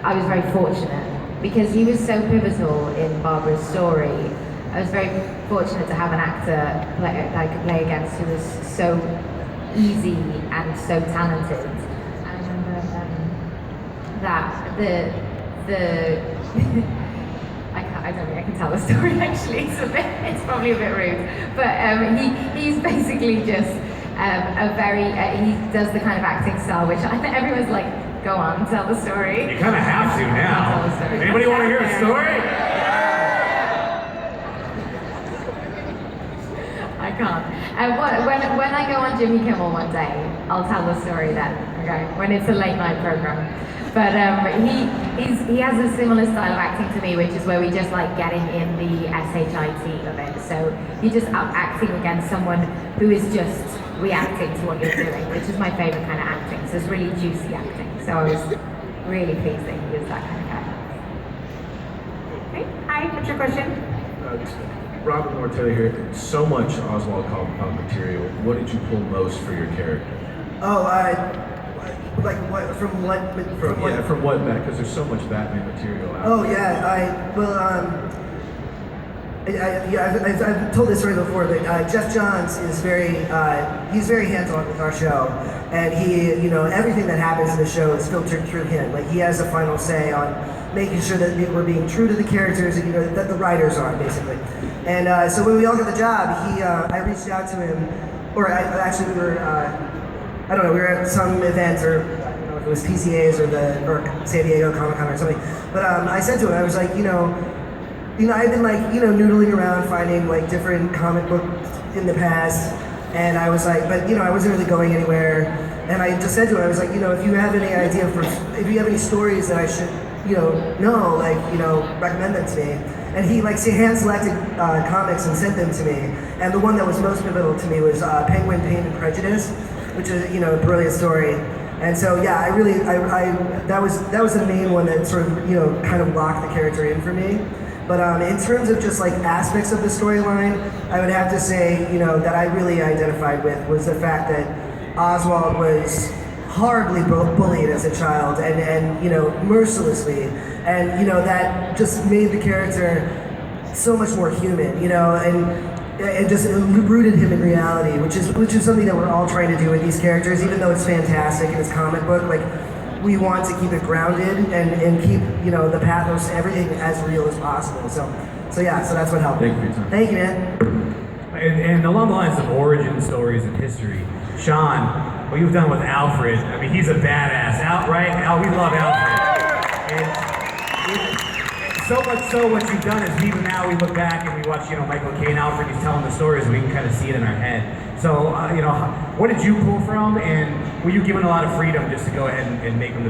I was very fortunate because he was so pivotal in Barbara's story. I was very fortunate to have an actor that I could play against who was so easy and so talented. I remember that the I don't think I can tell the story actually. It's probably a bit rude, but he's basically just a very he does the kind of acting style which I think everyone's like, go on, tell the story. You kind of have to now. Anybody want to hear a story? I can't. When I go on Jimmy Kimmel one day, I'll tell the story then. Okay, when it's a late night program. But he has a similar style of acting to me, which is where we just like getting in the SHIT of it. So you're just acting against someone who is just reacting to what you're doing, which is my favorite kind of acting. So it's really juicy acting. So I was really pleased that he was that kind of guy. Okay. Hi, what's your question? Robert Mortelli here. So much Oswald Cobblepot material. What did you pull most for your character? Oh, like what? From what? From what back? Because there's so much Batman material out Oh there. I've told this story before, but Jeff Johns is he's very hands-on with our show, and everything that happens in the show is filtered through him. Like he has a final say on making sure that we're being true to the characters, and that the writers are basically. And so when we all got the job, I reached out to him, or we were at some event, or I don't know if it was PCA's or San Diego Comic-Con or something. But I said to him, I was like, I've been like, noodling around finding like different comic books in the past, and I was like, but I wasn't really going anywhere. And I just said to him, I was like, if you have any idea if you have any stories that I should, recommend them to me. And he hand-selected comics and sent them to me. And the one that was most pivotal to me was Penguin, Pain and Prejudice, which is a brilliant story. And so yeah, that was the main one that sort of kind of locked the character in for me. But in terms of just like aspects of the storyline, I would have to say that I really identified with was the fact that Oswald was horribly bullied as a child and mercilessly, and that just made the character so much more human, and just rooted him in reality, which is something that we're all trying to do with these characters, even though it's fantastic and it's comic book. Like, we want to keep it grounded and keep the pathos, everything as real as possible. So that's what helped. Thank you for your time. Thank you, man. And along the lines of origin stories and history, Sean, what you've done with Alfred, I mean, he's a badass. Right? We love Alfred. And so much so, what you've done is even now we look back and we watch, Michael Caine, Alfred, he's telling the stories, and we can kind of see it in our head. So, what did you pull from, and were you given a lot of freedom just to go ahead and make them the best?